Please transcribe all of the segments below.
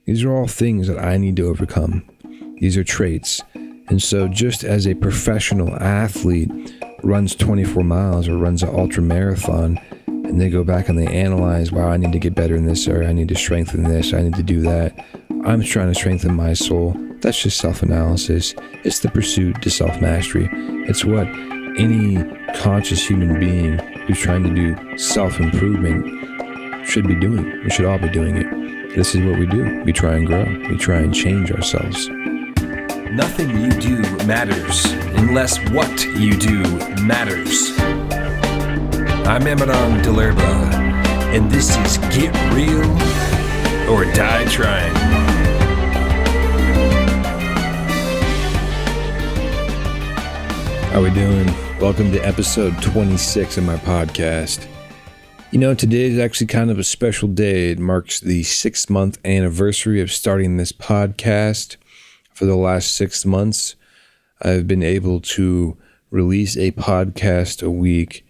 These are all things that I need to overcome. These are traits. And so just as a professional athlete runs 24 miles or runs an ultra marathon, and they go back and they analyze, wow, I need to get better in this area, I need to strengthen this, I need to do that. I'm trying to strengthen my soul. That's just self-analysis. It's the pursuit to self-mastery. It's what any conscious human being who's trying to do self-improvement should be doing. We should all be doing it. This is what we do. We try and grow. We try and change ourselves. Nothing you do matters unless what you do matters. I'm Amadon DellErba, and this is Get Real or Die Trying. How we doing? Welcome to episode 26 of my podcast. You know, today is actually kind of a special day. It marks the 6-month anniversary of starting this podcast. For the last 6 months, I've been able to release a podcast a week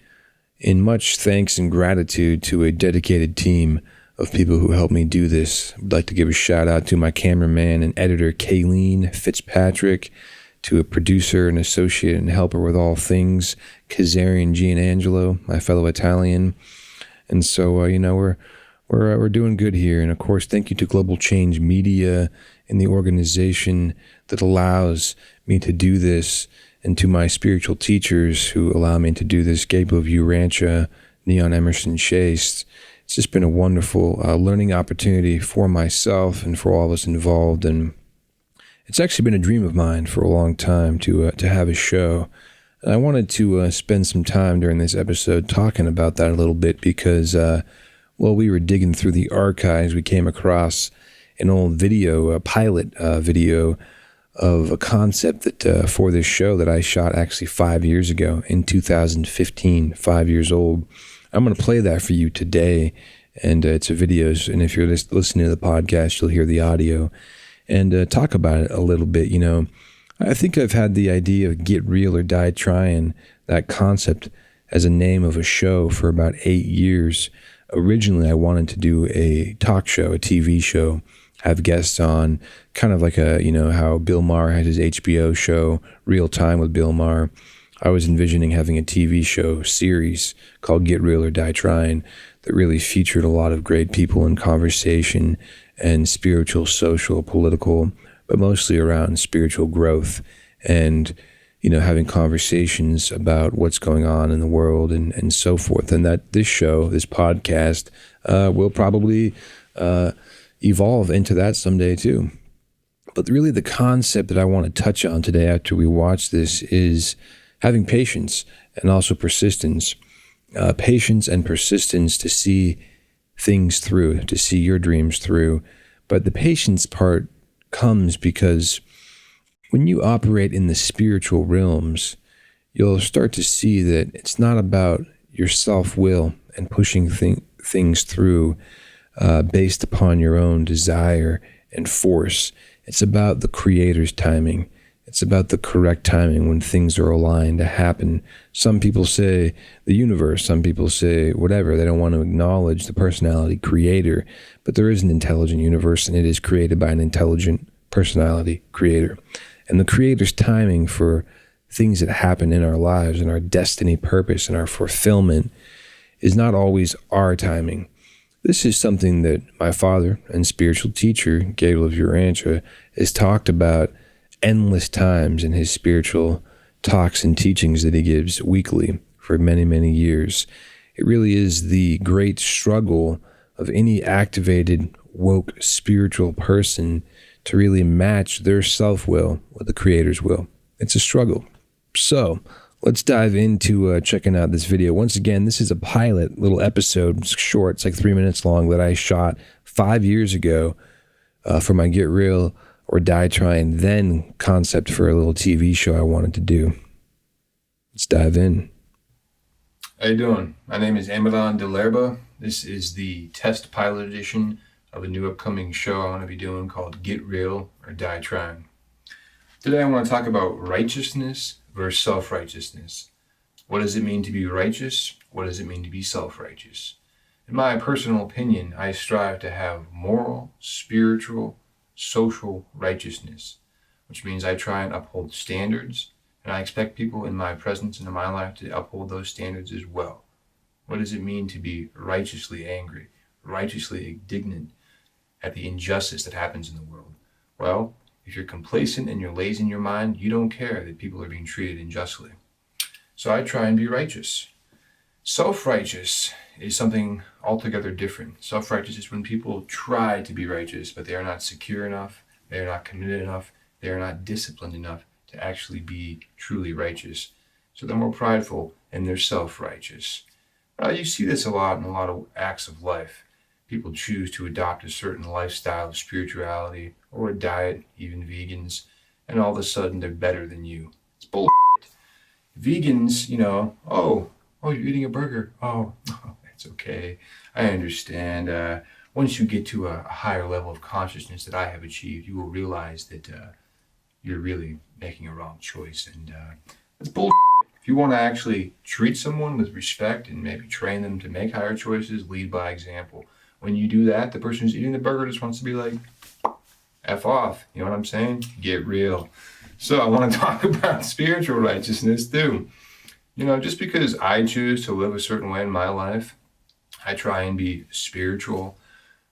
in much thanks and gratitude to a dedicated team of people who helped me do this. I'd like to give a shout out to my cameraman and editor, Kayleen Fitzpatrick, to a producer and associate and helper with all things, Kazarian Gianangelo, my fellow Italian. And so, we're doing good here. And of course, thank you to Global Change Media and the organization that allows me to do this, and to my spiritual teachers who allow me to do this, Gabriel Rancha, Neon Emerson Chase. It's just been a wonderful learning opportunity for myself and for all of us involved. And it's actually been a dream of mine for a long time to have a show. And I wanted to spend some time during this episode talking about that a little bit because, while we were digging through the archives, we came across an old video, a pilot video of a concept that for this show that I shot actually 5 years ago in 2015, 5 years old. I'm going to play that for you today, and it's a video, and if you're listening to the podcast, you'll hear the audio, and talk about it a little bit. You know, I think I've had the idea of Get Real or Die Trying, that concept, as a name of a show for about 8 years. Originally, I wanted to do a talk show, a TV show, have guests on, kind of like how Bill Maher had his HBO show, Real Time with Bill Maher. I was envisioning having a TV show series called Get Real or Die Trying that really featured a lot of great people in conversation and spiritual, social, political, but mostly around spiritual growth and, having conversations about what's going on in the world and so forth. And that this show, this podcast, will probably evolve into that someday too. But really the concept that I want to touch on today after we watch this is having patience and also persistence. Patience and persistence to see things through, to see your dreams through. But the patience part comes because when you operate in the spiritual realms, you'll start to see that it's not about your self-will and pushing things through based upon your own desire and force. It's about the Creator's timing. It's about the correct timing when things are aligned to happen. Some people say the universe, some people say whatever. They don't want to acknowledge the personality creator, but there is an intelligent universe, and it is created by an intelligent personality creator. And the Creator's timing for things that happen in our lives and our destiny, purpose, and our fulfillment is not always our timing. This is something that my father and spiritual teacher, Gabriel Rancha, has talked about endless times in his spiritual talks and teachings that he gives weekly for many, many years. It really is the great struggle of any activated, woke, spiritual person to really match their self-will with the Creator's will. It's a struggle. So let's dive into checking out this video. Once again, this is a pilot little episode, it's short, it's like 3 minutes long, that I shot 5 years ago for my Get Real or Die Trying then concept for a little TV show I wanted to do. Let's dive in. How you doing? My name is Amadon DellErba. This is the test pilot edition of a new upcoming show I want to be doing called Get Real or Die Trying. Today I want to talk about righteousness versus self-righteousness. What does it mean to be righteous? What does it mean to be self-righteous? In my personal opinion, I strive to have moral, spiritual, social righteousness, which means I try and uphold standards, and I expect people in my presence and in my life to uphold those standards as well. What does it mean to be righteously angry, righteously indignant at the injustice that happens in the world? Well, if you're complacent and you're lazy in your mind, you don't care that people are being treated unjustly. So I try and be righteous. Self-righteous is something altogether different. Self-righteous is when people try to be righteous, but they are not secure enough, they are not committed enough, they are not disciplined enough to actually be truly righteous. So they're more prideful and they're self-righteous. You see this a lot in a lot of acts of life. People choose to adopt a certain lifestyle of spirituality or a diet, even vegans, and all of a sudden they're better than you. It's bullshit. Vegans, oh, you're eating a burger. Oh, it's okay. I understand. Once you get to a higher level of consciousness that I have achieved, you will realize that you're really making a wrong choice. And that's bullshit. If you want to actually treat someone with respect and maybe train them to make higher choices, lead by example. When you do that, the person who's eating the burger just wants to be like, F off. You know what I'm saying? Get real. So I want to talk about spiritual righteousness too. Just because I choose to live a certain way in my life, I try and be spiritual,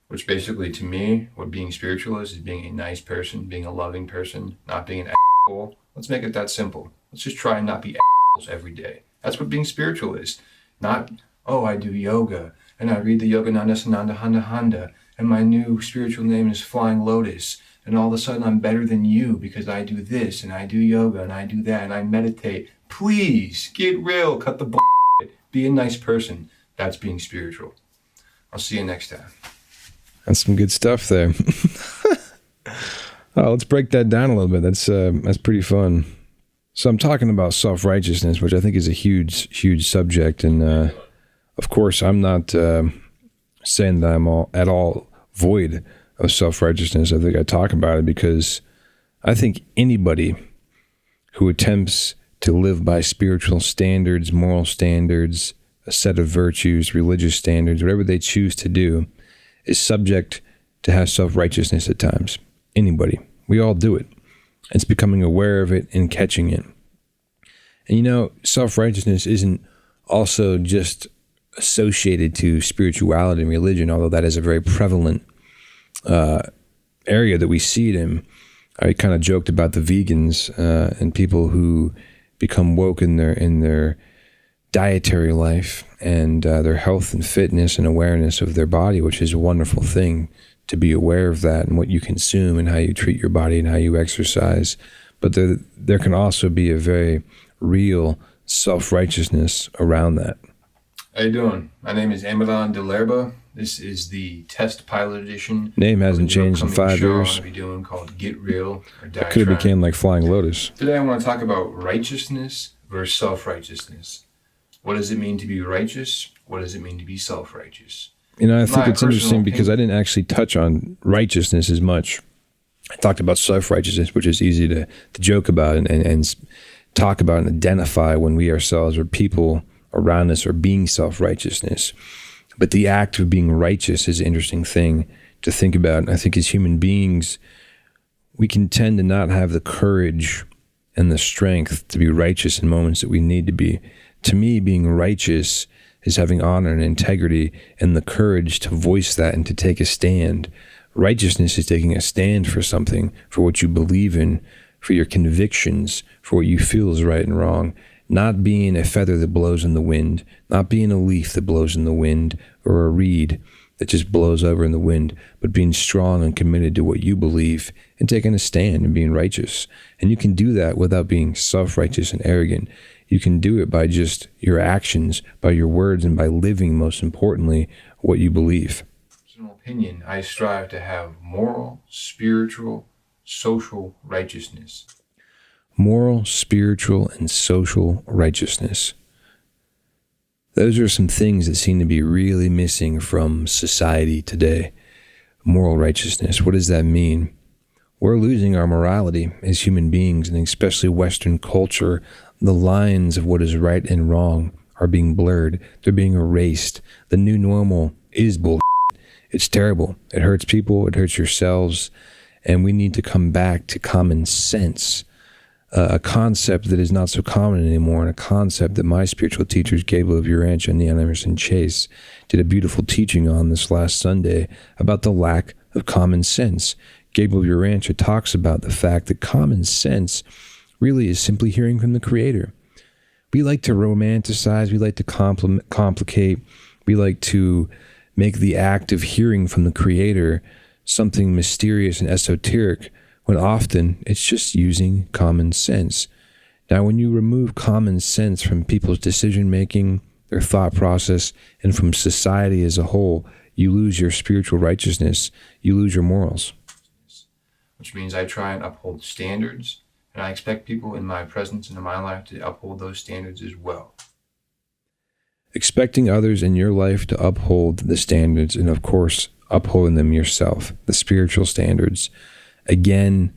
which basically to me, what being spiritual is being a nice person, being a loving person, not being an asshole. Let's make it that simple. Let's just try and not be assholes every day. That's what being spiritual is. Not, I do yoga, and I read the Yogananda Sananda Handa Handa, and my new spiritual name is Flying Lotus, and all of a sudden I'm better than you because I do this, and I do yoga, and I do that, and I meditate. Please, get real, cut the bullshit. Be a nice person. That's being spiritual. I'll see you next time. That's some good stuff there. Let's break that down a little bit. That's pretty fun. So I'm talking about self-righteousness, which I think is a huge subject. And of course, I'm not saying that I'm at all void of self-righteousness. I think I talk about it because I think anybody who attempts to live by spiritual standards, moral standards, a set of virtues, religious standards, whatever they choose to do, is subject to have self-righteousness at times. Anybody. We all do it. It's becoming aware of it and catching it. And self-righteousness isn't also just associated to spirituality and religion, although that is a very prevalent area that we see it in. I kind of joked about the vegans and people who become woke in their dietary life and their health and fitness and awareness of their body, which is a wonderful thing to be aware of that and what you consume and how you treat your body and how you exercise. But there can also be a very real self-righteousness around that. How you doing? My name is Amadon DellErba. This is the test pilot edition. Name hasn't changed in 5 years. I'm going to be doing called Get Real or Die It could have Trying. became like Flying Lotus. Today I want to talk about righteousness versus self-righteousness. What does it mean to be righteous? What does it mean to be self-righteous? I think it's interesting because I didn't actually touch on righteousness as much. I talked about self-righteousness, which is easy to joke about and talk about and identify when we ourselves or people around us are being self-righteousness. But the act of being righteous is an interesting thing to think about. And I think as human beings, we can tend to not have the courage and the strength to be righteous in moments that we need to be. To me, being righteous is having honor and integrity and the courage to voice that and to take a stand. Righteousness is taking a stand for something, for what you believe in, for your convictions, for what you feel is right and wrong. Not being a feather that blows in the wind, not being a leaf that blows in the wind, or a reed that just blows over in the wind, but being strong and committed to what you believe and taking a stand and being righteous. And you can do that without being self-righteous and arrogant. You can do it by just your actions, by your words, and by living, most importantly, what you believe. Personal opinion, I strive to have moral, spiritual, social righteousness. Moral, spiritual, and social righteousness. Those are some things that seem to be really missing from society today. Moral righteousness, what does that mean? We're losing our morality as human beings, and especially Western culture. The lines of what is right and wrong are being blurred. They're being erased. The new normal is bullshit. It's terrible. It hurts people. It hurts yourselves. And we need to come back to common sense, a concept that is not so common anymore, and a concept that my spiritual teachers, Gabriel of Urantia and Neil Emerson Chase, did a beautiful teaching on this last Sunday about the lack of common sense. Gabriel of Urantia talks about the fact that common sense really is simply hearing from the Creator. We like to romanticize, we like to complicate, we like to make the act of hearing from the Creator something mysterious and esoteric, when often it's just using common sense. Now, when you remove common sense from people's decision-making, their thought process, and from society as a whole, you lose your spiritual righteousness, you lose your morals. Which means I try and uphold standards, and I expect people in my presence and in my life to uphold those standards as well. Expecting others in your life to uphold the standards, and of course, upholding them yourself, the spiritual standards. Again,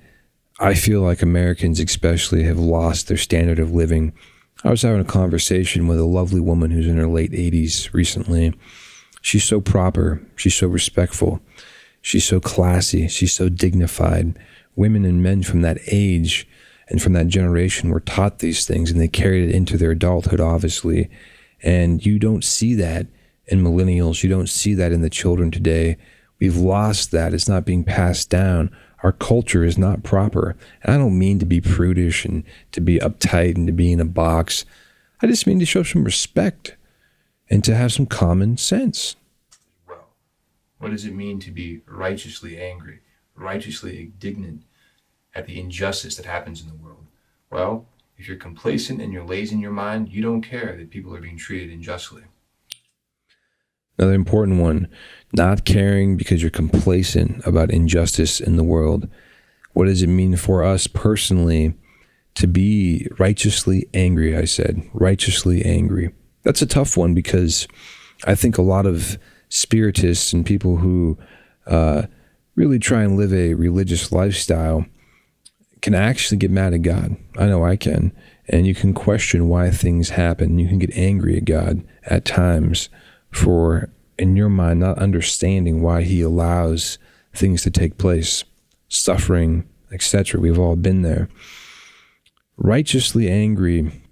I feel like Americans especially have lost their standard of living. I was having a conversation with a lovely woman who's in her late 80s recently. She's so proper. She's so respectful. She's so classy. She's so dignified. Women and men from that age and from that generation were taught these things, and they carried it into their adulthood, obviously. And you don't see that in millennials. You don't see that in the children today. We've lost that. It's not being passed down. Our culture is not proper. And I don't mean to be prudish and to be uptight and to be in a box. I just mean to show some respect and to have some common sense. Well, what does it mean to be righteously angry, righteously indignant at the injustice that happens in the world? Well, if you're complacent and you're lazy in your mind, you don't care that people are being treated unjustly. Another important one, not caring because you're complacent about injustice in the world. What does it mean for us personally to be righteously angry? I said, righteously angry. That's a tough one, because I think a lot of spiritists and people who really try and live a religious lifestyle can actually get mad at God. I know I can. And you can question why things happen. You can get angry at God at times for, in your mind, not understanding why he allows things to take place, suffering, etc. We've all been there. Righteously angry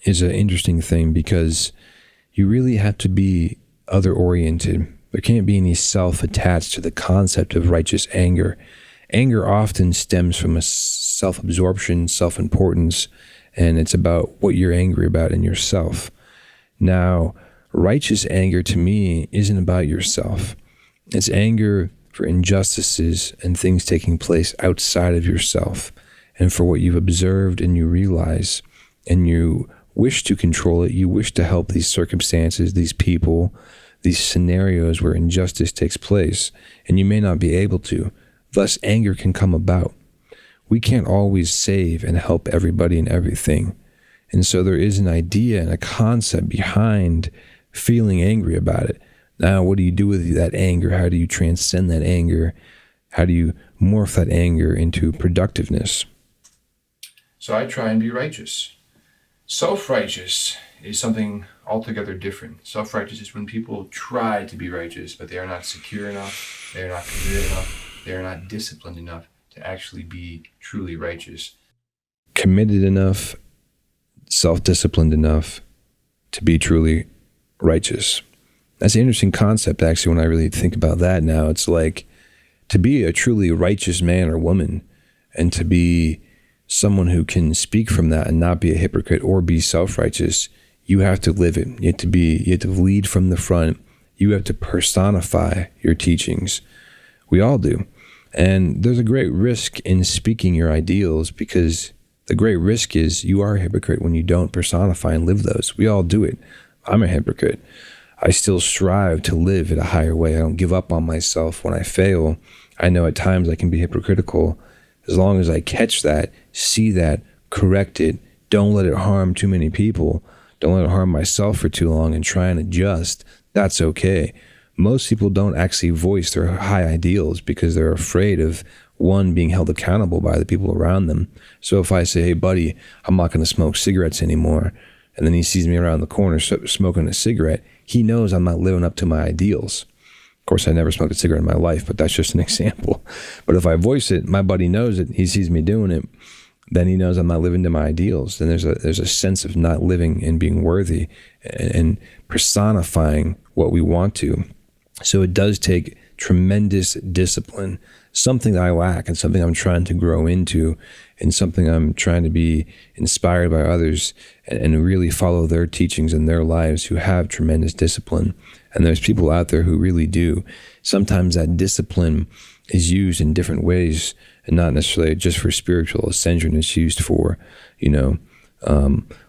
is an interesting thing, because you really have to be other-oriented. There can't be any self attached to the concept of righteous anger. Anger often stems from a self-absorption, self-importance, and it's about what you're angry about in yourself. Now, righteous anger to me isn't about yourself. It's anger for injustices and things taking place outside of yourself, and for what you've observed and you realize, and you wish to control it. You wish to help these circumstances, these people, these scenarios where injustice takes place, and you may not be able to. Thus, anger can come about. We can't always save and help everybody and everything. And so there is an idea and a concept behind feeling angry about it. Now, what do you do with that anger? How do you transcend that anger? How do you morph that anger into productiveness? So I try and be righteous. Self-righteous is something altogether different. Self-righteous is when people try to be righteous, but they are not secure enough, they are not committed enough, they are not disciplined enough to actually be truly righteous. Committed enough, self-disciplined enough to be truly righteous. That's an interesting concept, actually, when I really think about that now. It's like, to be a truly righteous man or woman, and to be someone who can speak from that and not be a hypocrite or be self-righteous, you have to live it. You have to lead from the front. You have to personify your teachings. We all do. And there's a great risk in speaking your ideals, because the great risk is you are a hypocrite when you don't personify and live those. We all do it. I'm a hypocrite. I still strive to live in a higher way. I don't give up on myself when I fail. I know at times I can be hypocritical. As long as I catch that, see that, correct it, don't let it harm too many people, don't let it harm myself for too long, and try and adjust, that's okay. Most people don't actually voice their high ideals because they're afraid of, one, being held accountable by the people around them. So if I say, hey, buddy, I'm not going to smoke cigarettes anymore, and then he sees me around the corner smoking a cigarette, he knows I'm not living up to my ideals. course, I never smoked a cigarette in my life, but that's just an example. But if I voice it, my buddy knows it. He sees me doing it. Then he knows I'm not living to my ideals. Then there's a sense of not living and being worthy and personifying what we want to. So it does take tremendous discipline, something that I lack and something I'm trying to grow into and something I'm trying to be inspired by others and really follow their teachings in their lives who have tremendous discipline. And there's people out there who really do. Sometimes that discipline is used in different ways and not necessarily just for spiritual ascension. It's used for,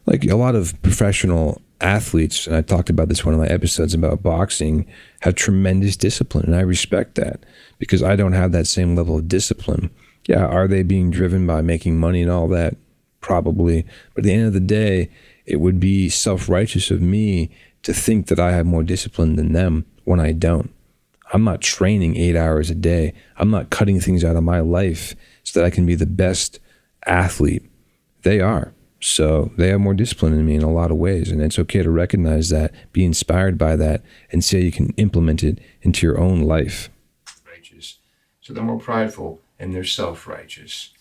like a lot of professional athletes, and I talked about this in one of my episodes about boxing, have tremendous discipline, and I respect that because I don't have that same level of discipline. Yeah, are they being driven by making money and all that? Probably. But at the end of the day, it would be self-righteous of me to think that I have more discipline than them when I don't. I'm not training 8 hours a day. I'm not cutting things out of my life so that I can be the best athlete. They are. So they have more discipline than me in a lot of ways. And it's okay to recognize that, be inspired by that, and see how you can implement it into your own life. Righteous. So they're more prideful and they're self-righteous.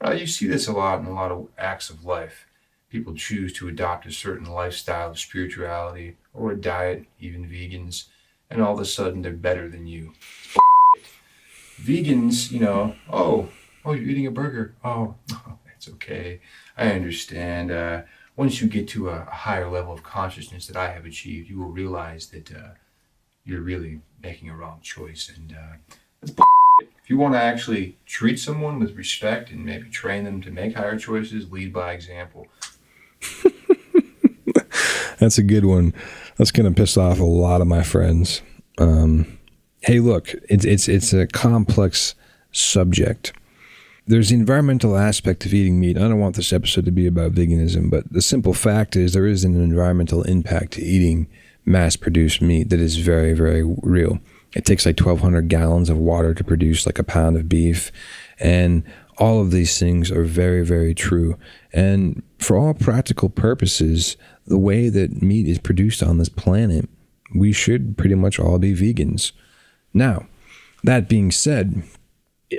You see this a lot in a lot of acts of life. People choose to adopt a certain lifestyle of spirituality or a diet, even vegans, and all of a sudden they're better than you. Vegans, oh, you're eating a burger. Oh, that's okay. I understand. Once you get to a higher level of consciousness that I have achieved, you will realize that you're really making a wrong choice. And that's bullshit. If you want to actually treat someone with respect and maybe train them to make higher choices, lead by example. That's a good one. That's going to piss off a lot of my friends. Hey, look, it's a complex subject. There's the environmental aspect of eating meat. I don't want this episode to be about veganism, but the simple fact is there is an environmental impact to eating mass-produced meat that is very, very real. It takes like 1,200 gallons of water to produce like a pound of beef, and all of these things are very, very true. And for all practical purposes, the way that meat is produced on this planet, we should pretty much all be vegans. Now, that being said,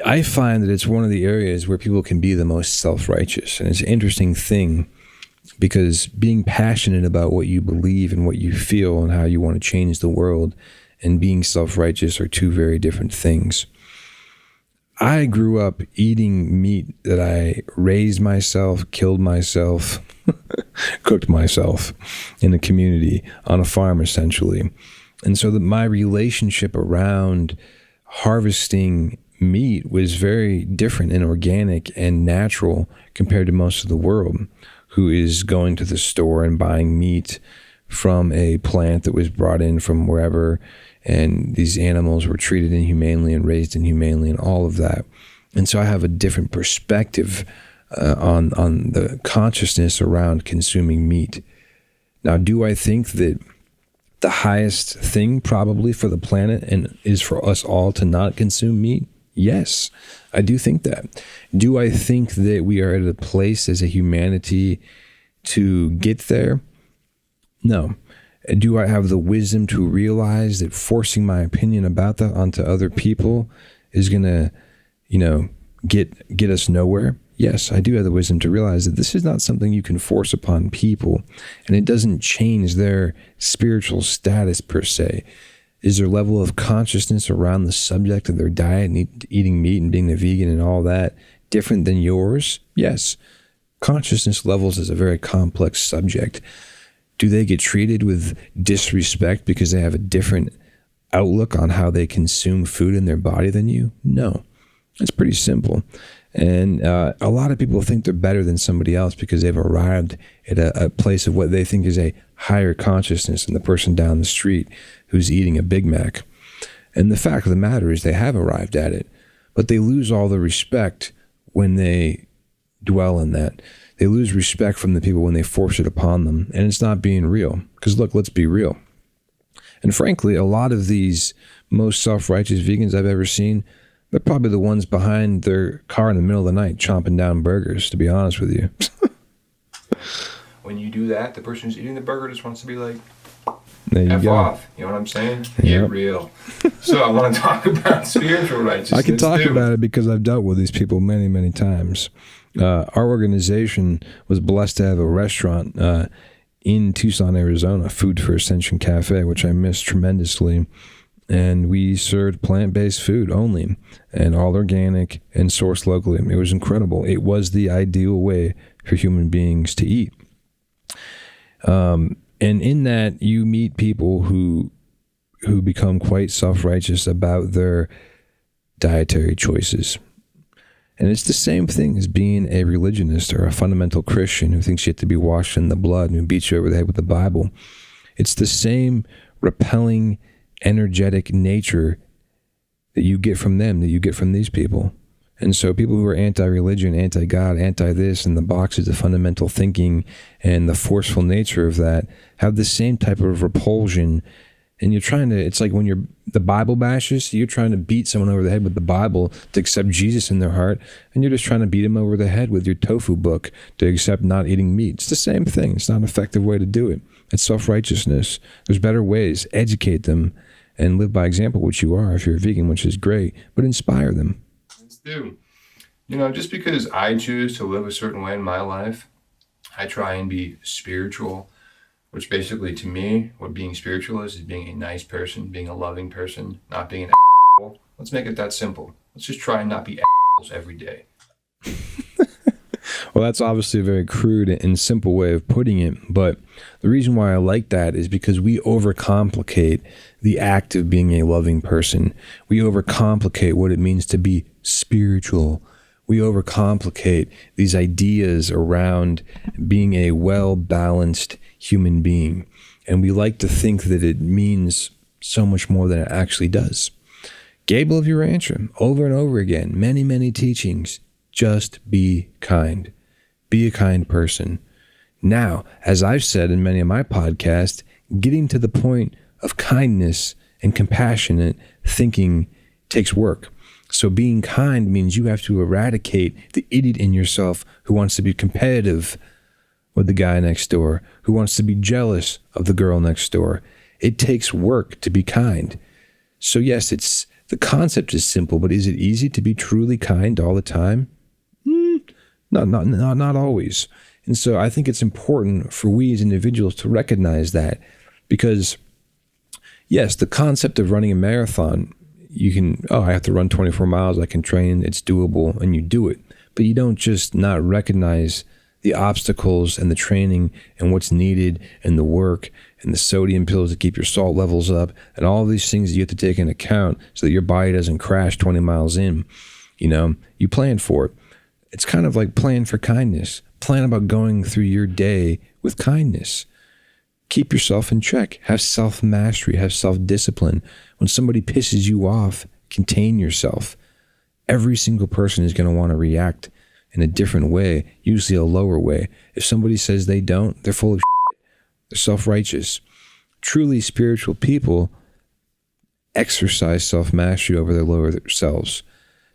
I find that it's one of the areas where people can be the most self-righteous. And it's an interesting thing because being passionate about what you believe and what you feel and how you want to change the world and being self-righteous are two very different things. I grew up eating meat that I raised myself, killed myself, cooked myself in a community on a farm essentially. And so that my relationship around harvesting meat was very different and organic and natural compared to most of the world who is going to the store and buying meat from a plant that was brought in from wherever, and these animals were treated inhumanely and raised inhumanely and all of that. And so I have a different perspective on the consciousness around consuming meat. Now, do I think that the highest thing probably for the planet and is for us all to not consume meat? Yes, I do think that. Do I think that we are at a place as a humanity to get there? No. Do I have the wisdom to realize that forcing my opinion about that onto other people is going to, get us nowhere? Yes, I do have the wisdom to realize that this is not something you can force upon people, and it doesn't change their spiritual status per se. Is their level of consciousness around the subject of their diet and eating meat and being a vegan and all that different than yours? Yes. Consciousness levels is a very complex subject. Do they get treated with disrespect because they have a different outlook on how they consume food in their body than you? No. It's pretty simple. And a lot of people think they're better than somebody else because they've arrived at a place of what they think is a higher consciousness than the person down the street who's eating a Big Mac. And the fact of the matter is they have arrived at it, but they lose all the respect when they dwell in that. They lose respect from the people when they force it upon them, and it's not being real. Because look, let's be real. And frankly, a lot of these most self-righteous vegans I've ever seen, they're probably the ones behind their car in the middle of the night chomping down burgers, to be honest with you. When you do that, the person who's eating the burger just wants to be like, There you go. off. You know what I'm saying? Yep. Get real. So I want to talk about spiritual righteousness. I can talk about it because I've dealt with these people many, many times. Our organization was blessed to have a restaurant in Tucson, Arizona, Food for Ascension Cafe, which I miss tremendously. And we served plant-based food only, and all organic and sourced locally. It was incredible. It was the ideal way for human beings to eat. And in that, you meet people who become quite self-righteous about their dietary choices. And it's the same thing as being a religionist or a fundamental Christian who thinks you have to be washed in the blood and who beats you over the head with the Bible. It's the same repelling, energetic nature that you get from them, that you get from these people. And so people who are anti-religion, anti-God, anti-this, and the boxes of fundamental thinking and the forceful nature of that have the same type of repulsion. And you're trying to, it's like when you're the Bible bashes, you're trying to beat someone over the head with the Bible to accept Jesus in their heart, and you're just trying to beat them over the head with your tofu book to accept not eating meat. It's the same thing. It's not an effective way to do it. It's self-righteousness. There's better ways. Educate them and live by example, which you are if you're a vegan, which is great, but inspire them. Let's do. You know, just because I choose to live a certain way in my life, I try and be spiritual, which basically to me, what being spiritual is being a nice person, being a loving person, not being an asshole. Let's make it that simple. Let's just try and not be assholes every day. Well, that's obviously a very crude and simple way of putting it, but the reason why I like that is because we overcomplicate the act of being a loving person. We overcomplicate what it means to be spiritual. We overcomplicate these ideas around being a well-balanced human being, and we like to think that it means so much more than it actually does. Gable of Urantia, over and over again, many, many teachings, just be kind. Be a kind person. Now, as I've said in many of my podcasts, getting to the point of kindness and compassionate thinking takes work. So being kind means you have to eradicate the idiot in yourself who wants to be competitive with the guy next door, who wants to be jealous of the girl next door. It takes work to be kind. So yes, the concept is simple, but is it easy to be truly kind all the time? Not always. And so I think it's important for we as individuals to recognize that, because yes, the concept of running a marathon, you can, I have to run 24 miles, I can train, it's doable, and you do it. But you don't just not recognize the obstacles and the training and what's needed and the work and the sodium pills to keep your salt levels up and all these things that you have to take into account so that your body doesn't crash 20 miles in. You know, you plan for it. It's kind of like plan for kindness. Plan about going through your day with kindness. Keep yourself in check. Have self-mastery. Have self-discipline. When somebody pisses you off, contain yourself. Every single person is going to want to react in a different way, usually a lower way. If somebody says they don't, they're full of shit. They're self-righteous. Truly spiritual people exercise self-mastery over their lower selves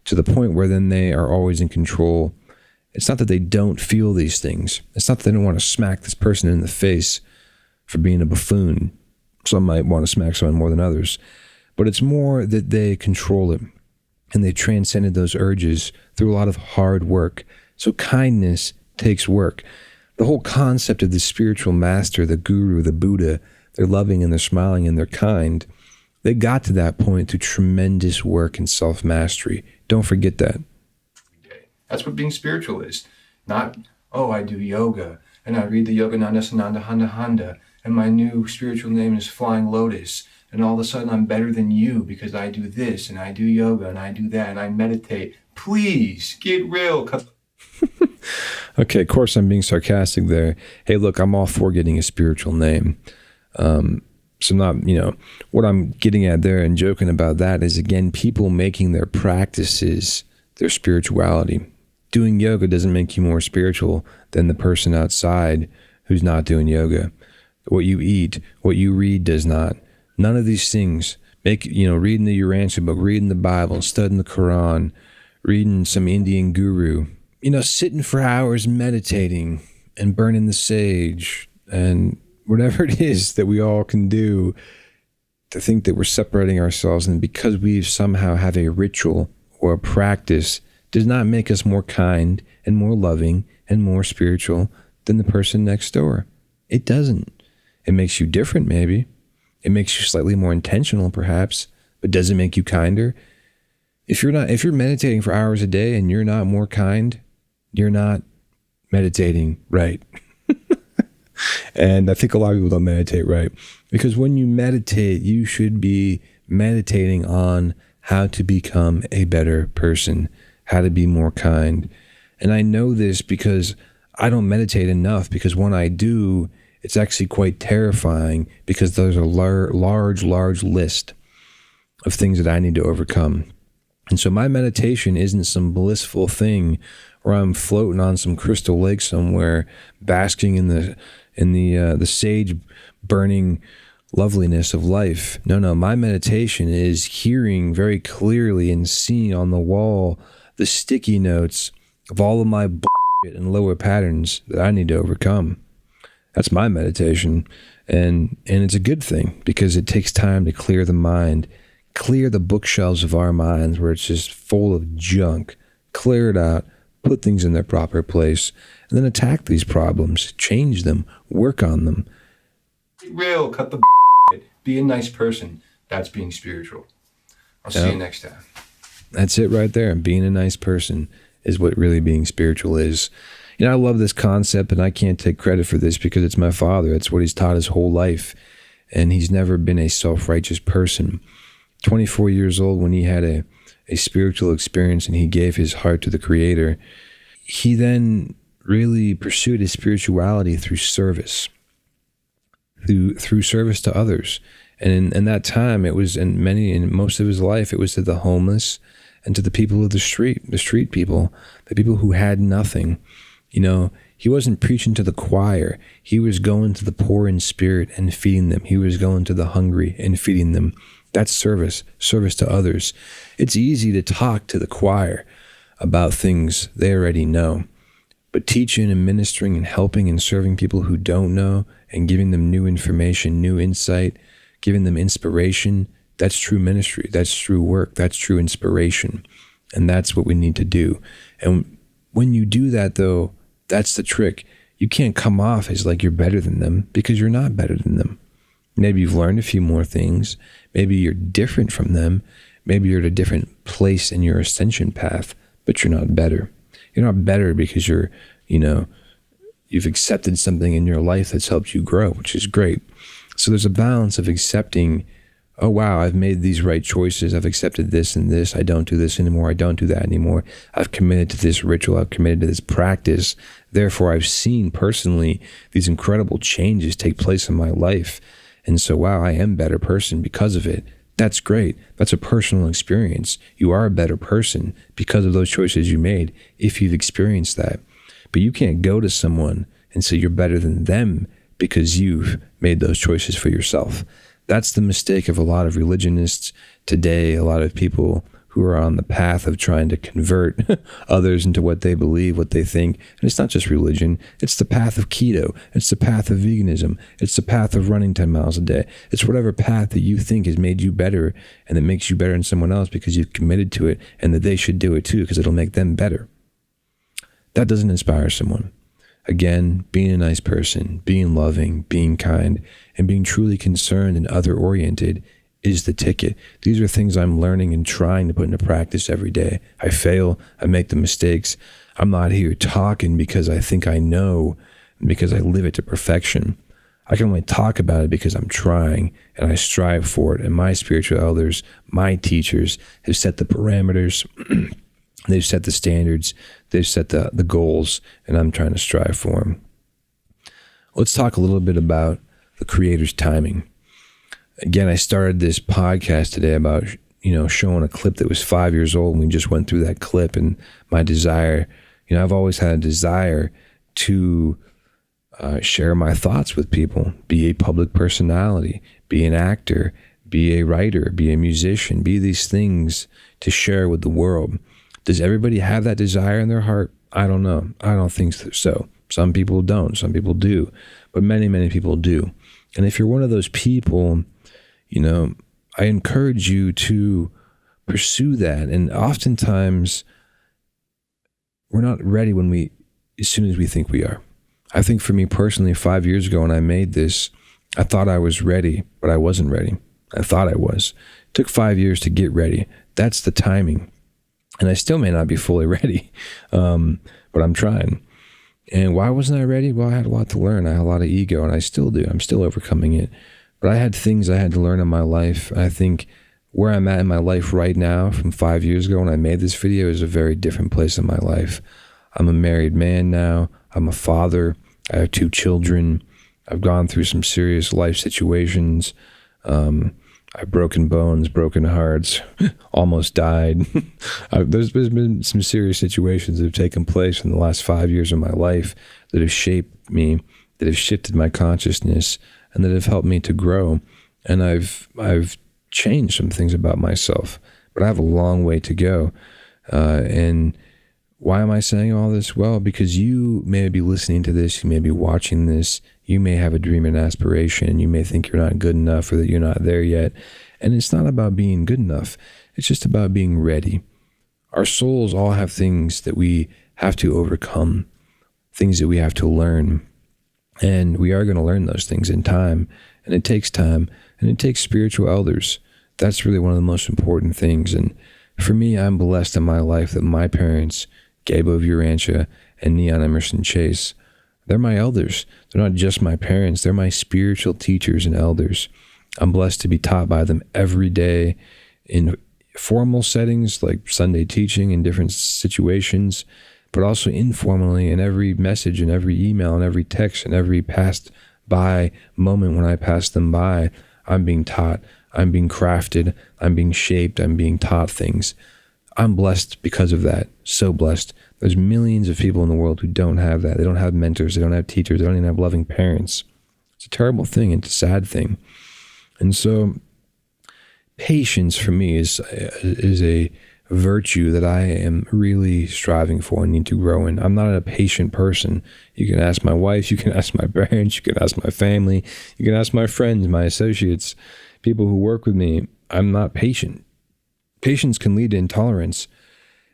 to the point where then they are always in control. It's not that they don't feel these things. It's not that they don't want to smack this person in the face for being a buffoon. Some might want to smack someone more than others. But it's more that they control it. And they transcended those urges through a lot of hard work. So kindness takes work. The whole concept of the spiritual master, the guru, the Buddha, they're loving and they're smiling and they're kind. They got to that point through tremendous work and self-mastery. Don't forget that. That's what being spiritual is. Not, I do yoga, and I read the Yogananda Sananda Handa Handa, and my new spiritual name is Flying Lotus, and all of a sudden I'm better than you because I do this, and I do yoga, and I do that, and I meditate. Please, get real. Okay, of course I'm being sarcastic there. Hey, look, I'm all for getting a spiritual name. So not, what I'm getting at there and joking about that is, again, people making their practices their spirituality. Doing yoga doesn't make you more spiritual than the person outside who's not doing yoga. What you eat, what you read does not. None of these things make, reading the Urantia book, reading the Bible, studying the Quran, reading some Indian guru, sitting for hours meditating and burning the sage and whatever it is that we all can do to think that we're separating ourselves, and because we somehow have a ritual or a practice, does not make us more kind and more loving and more spiritual than the person next door. It doesn't. It makes you different, maybe. It makes you slightly more intentional, perhaps, but does it make you kinder? If you're meditating for hours a day and you're not more kind, you're not meditating right. And I think a lot of people don't meditate right, because when you meditate, you should be meditating on how to become a better person, how to be more kind. And I know this because I don't meditate enough, because when I do, it's actually quite terrifying, because there's a large list of things that I need to overcome. And so my meditation isn't some blissful thing where I'm floating on some crystal lake somewhere, basking in the sage burning loveliness of life. No, my meditation is hearing very clearly and seeing on the wall the sticky notes of all of my bullshit and lower patterns that I need to overcome. That's my meditation. And it's a good thing, because it takes time to clear the mind, clear the bookshelves of our minds where it's just full of junk, clear it out, put things in their proper place, and then attack these problems, change them, work on them. Be real, cut the be a nice person. That's being spiritual. I'll see you next time. That's it right there. Being a nice person is what really being spiritual is. You know, I love this concept, and I can't take credit for this because it's my father. It's what he's taught his whole life, and he's never been a self-righteous person. 24 years old, when he had a spiritual experience and he gave his heart to the Creator, he then really pursued his spirituality through service, through service to others. And in that time, it was in most of his life, it was to the homeless and to the people of the street people, the people who had nothing. You know, he wasn't preaching to the choir. He was going to the poor in spirit and feeding them. He was going to the hungry and feeding them. That's service to others. It's easy to talk to the choir about things they already know, but teaching and ministering and helping and serving people who don't know and giving them new information, new insight, giving them inspiration, that's true ministry. That's true work. That's true inspiration. And that's what we need to do. And when you do that, though, that's the trick. You can't come off as like you're better than them, because you're not better than them. Maybe you've learned a few more things. Maybe you're different from them. Maybe you're at a different place in your ascension path, but you're not better. You're not better because you've accepted something in your life that's helped you grow, which is great. So there's a balance of accepting, oh, wow, I've made these right choices. I've accepted this and this. I don't do this anymore. I don't do that anymore. I've committed to this ritual. I've committed to this practice. Therefore, I've seen personally these incredible changes take place in my life. And so, wow, I am a better person because of it. That's great. That's a personal experience. You are a better person because of those choices you made, if you've experienced that. But you can't go to someone and say you're better than them because you've made those choices for yourself. That's the mistake of a lot of religionists today, a lot of people who are on the path of trying to convert others into what they believe, what they think. And it's not just religion. It's the path of keto. It's the path of veganism. It's the path of running 10 miles a day. It's whatever path that you think has made you better and that makes you better than someone else because you've committed to it, and that they should do it too because it'll make them better. That doesn't inspire someone. Again, being a nice person, being loving, being kind, and being truly concerned and other-oriented is the ticket. These are things I'm learning and trying to put into practice every day. I fail. I make the mistakes. I'm not here talking because I think I know, because I live it to perfection. I can only talk about it because I'm trying and I strive for it. And my spiritual elders, my teachers, have set the parameters. They've set the standards. They've set the goals, and I'm trying to strive for them. Let's talk a little bit about the Creator's timing. Again, I started this podcast today about, showing a clip that was 5 years old, and we just went through that clip, and my desire, I've always had a desire to share my thoughts with people, be a public personality, be an actor, be a writer, be a musician, be these things to share with the world. Does everybody have that desire in their heart? I don't know. I don't think so. Some people don't. Some people do. But many, many people do. And if you're one of those people, I encourage you to pursue that. And oftentimes we're not ready as soon as we think we are. I think for me personally, 5 years ago when I made this, I thought I was ready, but I wasn't ready. I thought I was. It took 5 years to get ready. That's the timing. And I still may not be fully ready, but I'm trying. And why wasn't I ready? Well, I had a lot to learn. I had a lot of ego, and I still do. I'm still overcoming it. But I had things I had to learn in my life. I think where I'm at in my life right now from 5 years ago when I made this video is a very different place in my life. I'm a married man now. I'm a father. I have 2 children. I've gone through some serious life situations. I've broken bones, broken hearts, almost died. There's been some serious situations that have taken place in the last 5 years of my life that have shaped me, that have shifted my consciousness, and that have helped me to grow. And I've changed some things about myself, but I have a long way to go. And why am I saying all this? Well, because you may be listening to this, you may be watching this, you may have a dream and aspiration, you may think you're not good enough or that you're not there yet. And it's not about being good enough. It's just about being ready. Our souls all have things that we have to overcome, things that we have to learn. And we are going to learn those things in time. And it takes time. And it takes spiritual elders. That's really one of the most important things. And for me, I'm blessed in my life that my parents, Gabo Urantia and Neon Emerson Chase, they're my elders. They're not just my parents. They're my spiritual teachers and elders. I'm blessed to be taught by them every day in formal settings like Sunday teaching in different situations, but also informally in every message and every email and every text and every passed by moment when I pass them by. I'm being taught. I'm being crafted. I'm being shaped. I'm being taught things. I'm blessed because of that. So blessed. There's millions of people in the world who don't have that. They don't have mentors. They don't have teachers. They don't even have loving parents. It's a terrible thing. It's a sad thing. And so patience for me is a virtue that I am really striving for and need to grow in. I'm not a patient person. You can ask my wife. You can ask my parents. You can ask my family. You can ask my friends, my associates, people who work with me. I'm not patient. Patience can lead to intolerance,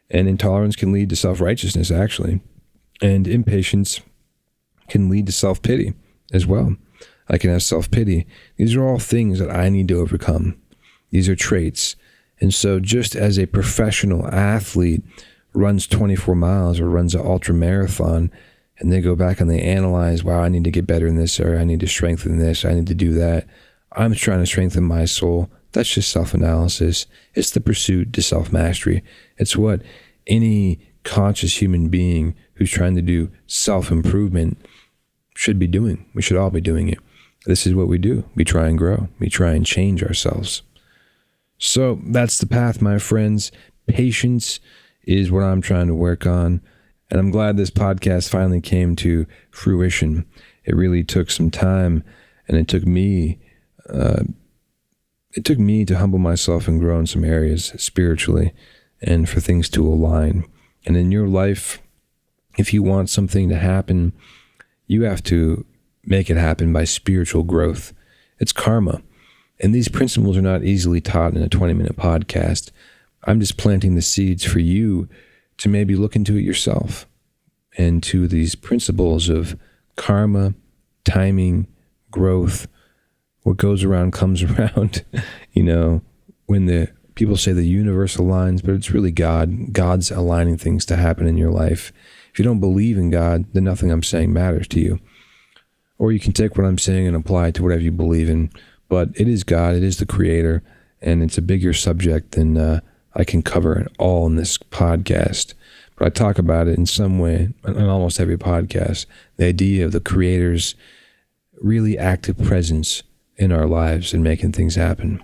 and intolerance can lead to self-righteousness, actually. And impatience can lead to self-pity as well. I can have self-pity. These are all things that I need to overcome. These are traits. And so just as a professional athlete runs 24 miles or runs an ultra marathon, and they go back and they analyze, wow, I need to get better in this area. I need to strengthen this. I need to do that. I'm trying to strengthen my soul. That's just self-analysis. It's the pursuit to self-mastery. It's what any conscious human being who's trying to do self-improvement should be doing. We should all be doing it. This is what we do. We try and grow. We try and change ourselves. So that's the path, my friends. Patience is what I'm trying to work on. And I'm glad this podcast finally came to fruition. It really took some time, and it took me to humble myself and grow in some areas spiritually and for things to align. And in your life, if you want something to happen, you have to make it happen by spiritual growth. It's karma. And these principles are not easily taught in a 20-minute podcast. I'm just planting the seeds for you to maybe look into it yourself and to these principles of karma, timing, growth. What goes around comes around, when the people say the universe aligns, but it's really God. God's aligning things to happen in your life. If you don't believe in God, then nothing I'm saying matters to you. Or you can take what I'm saying and apply it to whatever you believe in. But it is God, it is the creator, and it's a bigger subject than I can cover it all in this podcast. But I talk about it in some way in almost every podcast. The idea of the creator's really active presence in our lives and making things happen.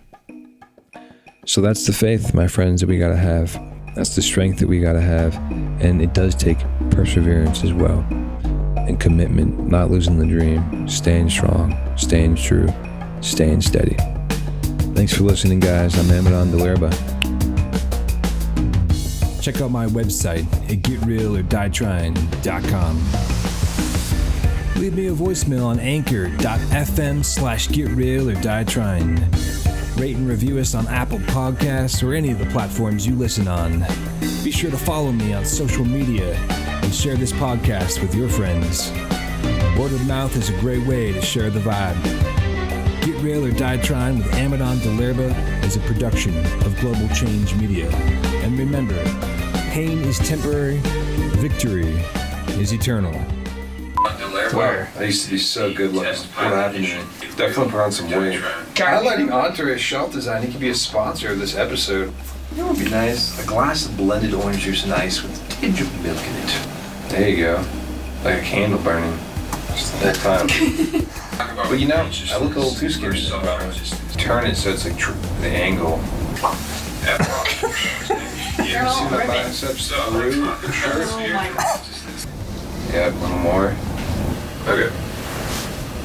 So that's the faith, my friends, that we got to have. That's the strength that we got to have. And it does take perseverance as well. And commitment, not losing the dream, staying strong, staying true, staying steady. Thanks for listening, guys. I'm Amadon DellErba. Check out my website at getrealordieTrying.com. Leave me a voicemail on anchor.fm/getreal-or-die-trying. Rate and review us on Apple Podcasts or any of the platforms you listen on. Be sure to follow me on social media and share this podcast with your friends. Word of mouth is a great way to share the vibe. Get Real or Die Trying with Amadon DellErba is a production of Global Change Media. And remember, pain is temporary, victory is eternal. Wow, I used to be so good looking. What happened to me? Definitely put on some weight. Highlighting Entourage Shelf Design, he could be a sponsor of this episode. You know what would be nice? A glass of blended orange juice and ice with a tinge of milk in it. There you go. Like a candle burning. Just at that time. But you know, I look a little too scared to turn it so it's like the angle. You ever see my biceps through the shirt? Yeah, a little more. Okay.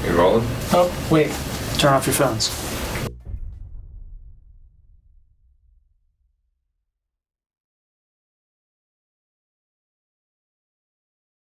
You rolling? Oh, wait. Turn off your phones.